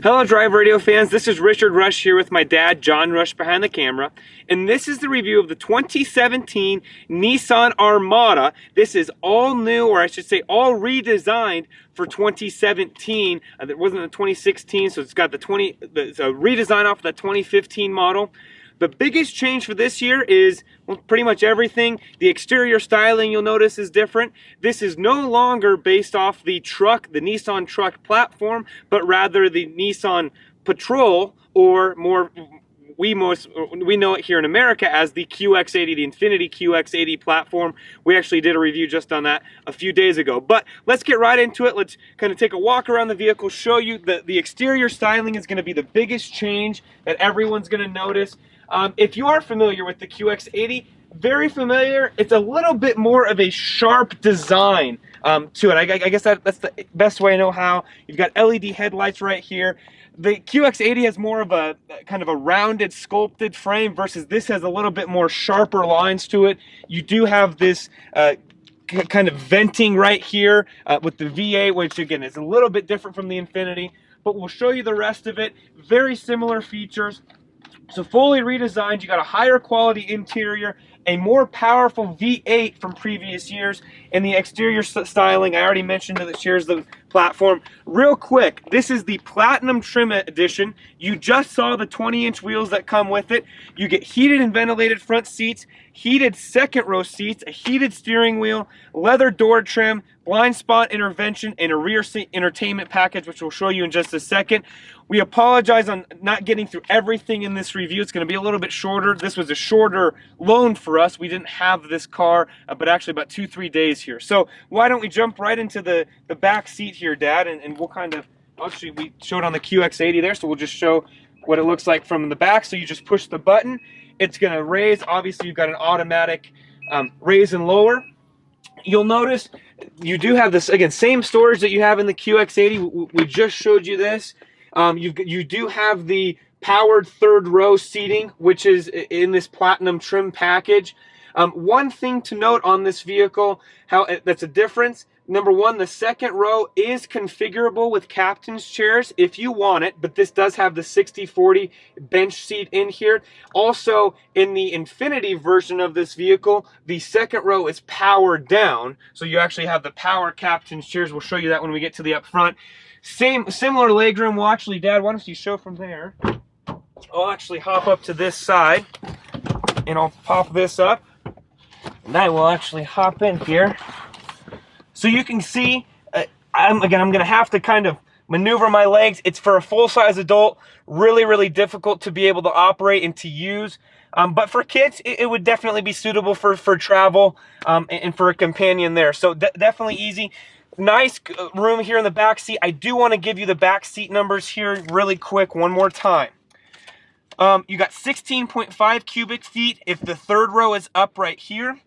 Hello Drive Radio fans, this is Richard Rush here with my dad, John Rush, behind the camera. And this is the review of the 2017 Nissan Armada. This is all new, or I should say all redesigned for 2017. It wasn't the 2016, so it's got it's a redesign off of the 2015 model. The biggest change for this year is, well, pretty much everything. The exterior styling, you'll notice, is different. This is no longer based off the truck, the Nissan truck platform, but rather the Nissan Patrol, or more, we know it here in America as the QX80, the Infiniti QX80 platform. We actually did a review just on that a few days ago. But let's get right into it. Let's kind of take a walk around the vehicle, show you the exterior styling is going to be the biggest change that everyone's going to notice. If you are familiar with the QX80, very familiar, it's a little bit more of a sharp design to it. I guess that's the best way I know how. You've got LED headlights right here. The QX80 has more of a kind of a rounded, sculpted frame versus this has a little bit more sharper lines to it. You do have this kind of venting right here with the V8, which again is a little bit different from the Infiniti, but we'll show you the rest of it. Very similar features. So fully redesigned, you got a higher quality interior, a more powerful V8 from previous years, and the exterior styling, I already mentioned that it shares the platform. Real quick, this is the Platinum Trim Edition. You just saw the 20-inch wheels that come with it. You get heated and ventilated front seats, heated second row seats, a heated steering wheel, leather door trim, blind spot intervention, and a rear seat entertainment package, which we'll show you in just a second. We apologize on not getting through everything in this review. It's going to be a little bit shorter. This was a shorter loan for us. We didn't have this car, but actually about 2-3 days here. So why don't we jump right into the back seat here, Dad, and we'll kind of, actually we showed on the QX80 there, so we'll just show what it looks like from the back. So you just push the button. It's going to raise. Obviously, you've got an automatic raise and lower. You'll notice you do have this, again, same storage that you have in the QX80. We just showed you this. You do have the powered third row seating, which is in this platinum trim package. One thing to note on this vehicle, that's a difference. Number one, the second row is configurable with captain's chairs if you want it, but this does have the 60/40 bench seat in here. Also, in the Infiniti version of this vehicle, the second row is powered down, so you actually have the power captain's chairs. We'll show you that when we get to the up front. Similar legroom. Well, actually, Dad, why don't you show from there? I'll actually hop up to this side, and I'll pop this up, and I will actually hop in here. So you can see, I'm going to have to kind of maneuver my legs. It's for a full-size adult, really, really difficult to be able to operate and to use. But for kids, it would definitely be suitable for travel and for a companion there. So definitely easy. Nice room here in the back seat. I do want to give you the back seat numbers here really quick one more time. You got 16.5 cubic feet if the third row is up right here.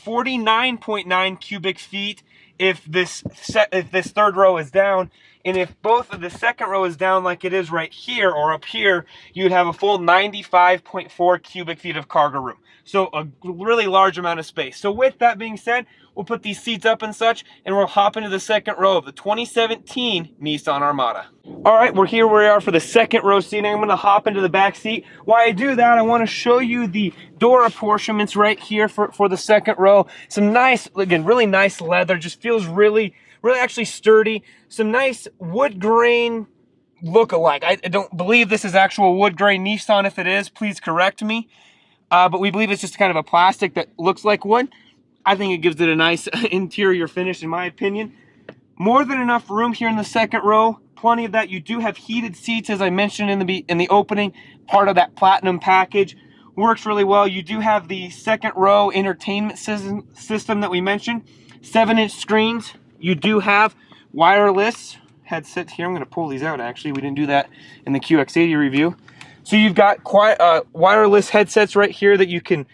49.9 cubic feet if this third row is down, and if both of the second row is down like it is right here or up here, you'd have a full 95.4 cubic feet of cargo room. So a really large amount of space. So with that being said, we'll put these seats up and such, and we'll hop into the second row of the 2017 Nissan Armada. All right, here we are for the second row seating. I'm gonna hop into the back seat. While I do that, I wanna show you the door apportionments right here for the second row. Some nice, again, really nice leather, just feels really actually sturdy. Some nice wood grain look-alike. I don't believe this is actual wood grain. Nissan, if it is, please correct me. But we believe it's just kind of a plastic that looks like wood. I think it gives it a nice interior finish, in my opinion. More than enough room here in the second row. Plenty of that. You do have heated seats, as I mentioned in the opening. Part of that platinum package. Works really well. You do have the second row entertainment system that we mentioned. 7-inch screens. You do have wireless headsets here. I'm going to pull these out, actually. We didn't do that in the QX80 review. So you've got wireless headsets right here that you can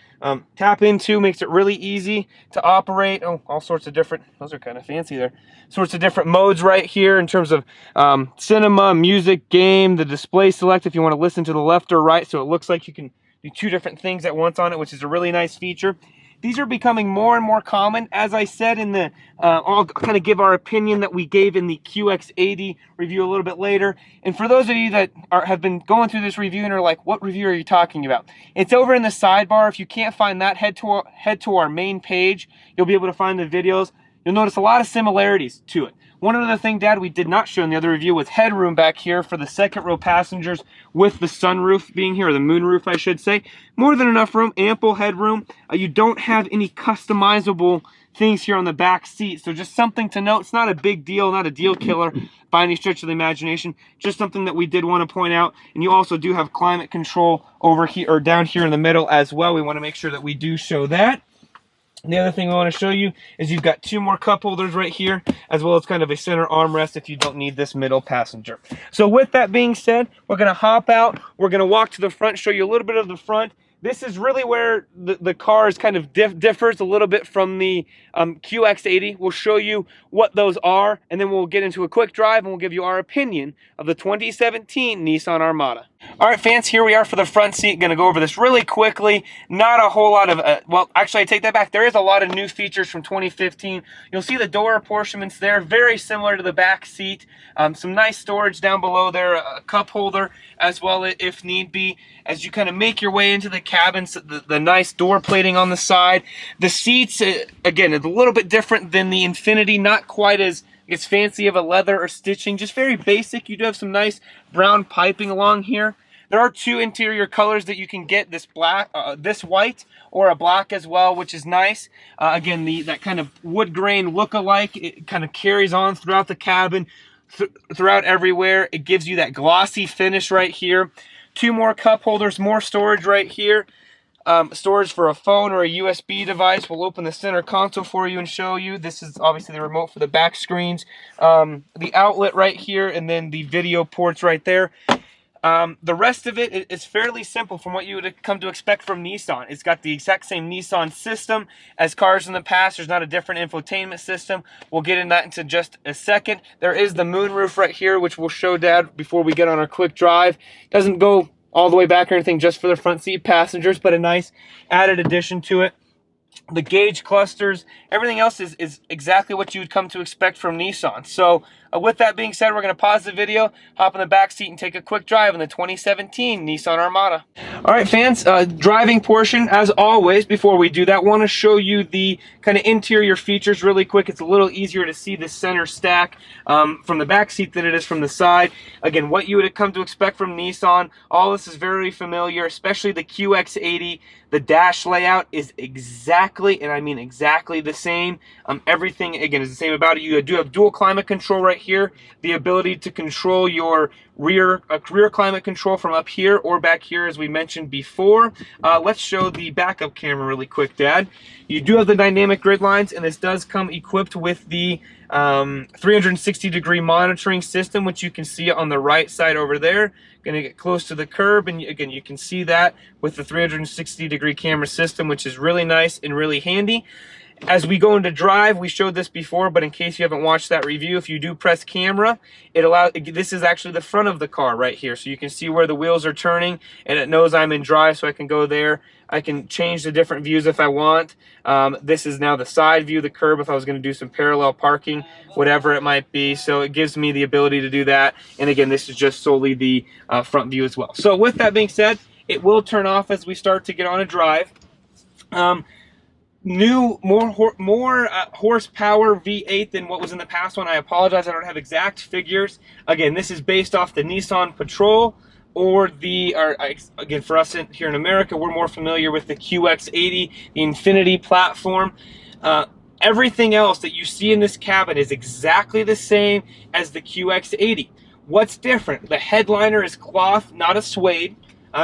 tap into. Makes it really easy to operate. Oh, all sorts of different, those are kind of fancy there. Sorts of different modes right here in terms of cinema, music, game, the display select if you want to listen to the left or right. So it looks like you can do 2 different things at once on it, which is a really nice feature. These are becoming more and more common. As I said in the, I'll kind of give our opinion that we gave in the QX80 review a little bit later. And for those of you that have been going through this review and are like, what review are you talking about? It's over in the sidebar. If you can't find that, head to our main page. You'll be able to find the videos. You'll notice a lot of similarities to it. One other thing, Dad, we did not show in the other review was headroom back here for the second row passengers with the sunroof being here, or the moonroof, I should say. More than enough room, ample headroom. You don't have any customizable things here on the back seat, so just something to note. It's not a big deal, not a deal killer by any stretch of the imagination. Just something that we did want to point out. And you also do have climate control over here, or down here in the middle as well. We want to make sure that we do show that. The other thing we want to show you is you've got 2 more cup holders right here, as well as kind of a center armrest if you don't need this middle passenger. So with that being said, we're going to hop out. We're going to walk to the front, show you a little bit of the front. This is really where the car is kind of differs a little bit from the QX80. We'll show you what those are, and then we'll get into a quick drive, and we'll give you our opinion of the 2017 Nissan Armada. All right, fans, here we are for the front seat. Going to go over this really quickly. Not a whole lot of, well, actually, I take that back. There is a lot of new features from 2015. You'll see the door apportionments there, very similar to the back seat. Some nice storage down below there, a cup holder as well if need be. As you kind of make your way into the cabins, the nice door plating on the side. The seats, again, a little bit different than the Infiniti, not quite as fancy of a leather or stitching, just very basic. You do have some nice brown piping along here. There are 2 interior colors that you can get, this black, this white, or a black as well, which is nice. Again, that kind of wood grain look-alike, it kind of carries on throughout the cabin, throughout everywhere. It gives you that glossy finish right here. 2 more cup holders, more storage right here. Storage for a phone or a USB device. We'll open the center console for you and show you. This is obviously the remote for the back screens. The outlet right here, and then the video ports right there. The rest of it is fairly simple from what you would come to expect from Nissan. It's got the exact same Nissan system as cars in the past. There's not a different infotainment system. We'll get into that into just a second. There is the moonroof right here, which we'll show Dad before we get on our quick drive. Doesn't go all the way back or anything, just for the front seat passengers, but a nice added addition to it. The gauge clusters, everything else is exactly what you would come to expect from Nissan. So with that being said, we're going to pause the video, hop in the back seat, and take a quick drive in the 2017 Nissan Armada. All right, fans, driving portion, as always. Before we do that, want to show you the kind of interior features really quick. It's a little easier to see the center stack from the back seat than it is from the side. Again, what you would come to expect from Nissan. All this is very familiar, especially the QX80. The dash layout is exactly, and I mean exactly the same. Everything, again, is the same about it. You do have dual climate control right here. The ability to control your rear climate control from up here or back here, as we mentioned before. Let's show the backup camera really quick, Dad. You do have the dynamic grid lines, and this does come equipped with the 360-degree monitoring system, which you can see on the right side over there. Going to get close to the curb, and again, you can see that with the 360-degree camera system, which is really nice and really handy. As we go into drive, we showed this before, but in case you haven't watched that review, if you do press camera, this is actually the front of the car right here. So you can see where the wheels are turning, and it knows I'm in drive, so I can go there. I can change the different views if I want. This is now the side view, the curb, if I was going to do some parallel parking, whatever it might be. So it gives me the ability to do that. And again, this is just solely the front view as well. So with that being said, it will turn off as we start to get on a drive. New, more horsepower V8 than what was in the past one. I apologize, I don't have exact figures. Again, this is based off the Nissan Patrol, or again, for us here in America, we're more familiar with the QX80, the Infiniti platform. Everything else that you see in this cabin is exactly the same as the QX80. What's different? The headliner is cloth, not a suede.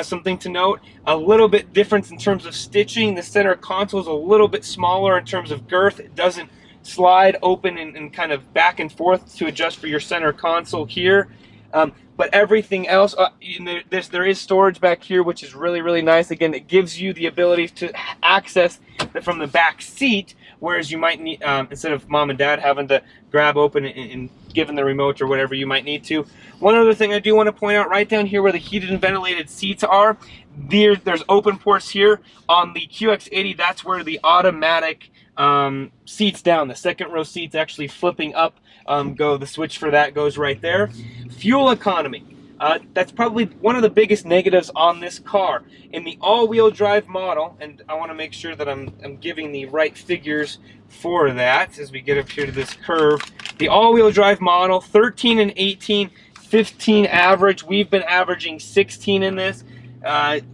Something to note, a little bit different in terms of stitching. The center console is a little bit smaller in terms of girth. It doesn't slide open and kind of back and forth to adjust for your center console here. But everything else, there is storage back here, which is really, really nice. Again, it gives you the ability to access from the back seat, whereas you might need, instead of Mom and Dad having to grab open and given the remote or whatever you might need to. One other thing I do want to point out, right down here where the heated and ventilated seats are, there's open ports here. On the QX80, that's where the automatic seats down, the second row seats actually flipping up, the switch for that goes right there. Fuel economy. That's probably one of the biggest negatives on this car. In the all-wheel drive model, and I want to make sure that I'm giving the right figures for that as we get up here to this curve. The all-wheel drive model, 13 and 18, 15 average. We've been averaging 16 in this.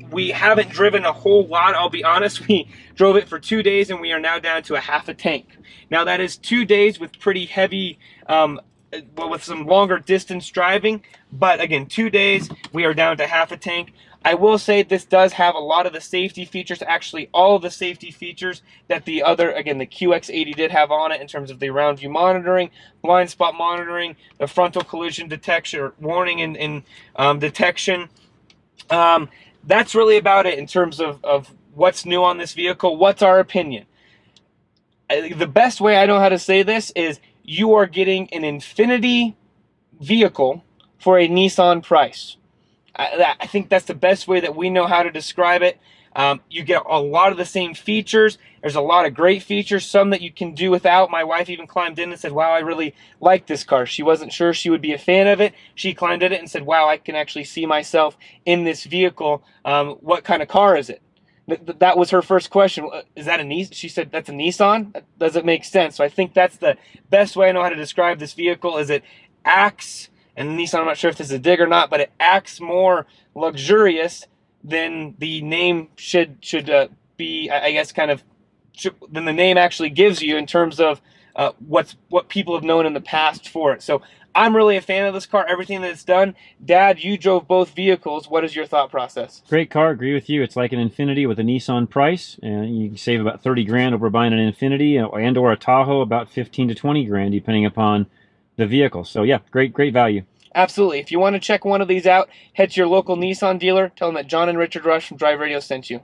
We haven't driven a whole lot, I'll be honest. We drove it for 2 days and we are now down to a half a tank. Now that is 2 days with pretty heavy, with some longer distance driving, but again, 2 days, we are down to half a tank. I will say this does have a lot of the safety features, actually all of the safety features that the other, again, the QX80 did have on it in terms of the round view monitoring, blind spot monitoring, the frontal collision detection, or warning and detection. That's really about it in terms of what's new on this vehicle. What's our opinion? The best way I know how to say this is you are getting an Infiniti vehicle for a Nissan price. I think that's the best way that we know how to describe it. You get a lot of the same features. There's a lot of great features, some that you can do without. My wife even climbed in and said, wow, I really like this car. She wasn't sure she would be a fan of it. She climbed in it and said, wow, I can actually see myself in this vehicle. What kind of car is it? That was her first question. Is that a Nissan? She said, that's a Nissan? Does it make sense? So I think that's the best way I know how to describe this vehicle, is it acts, and Nissan, I'm not sure if this is a dig or not, but it acts more luxurious than the name should be, I guess, kind of, than the name actually gives you in terms of what people have known in the past for it. So I'm really a fan of this car, everything that it's done. Dad, you drove both vehicles. What is your thought process? Great car, agree with you. It's like an Infiniti with a Nissan price, and you can save about 30 grand over buying an Infiniti and or a Tahoe, about 15 to 20 grand depending upon the vehicle. So yeah, great value. Absolutely. If you want to check one of these out, head to your local Nissan dealer. Tell them that John and Richard Rush from Drive Radio sent you.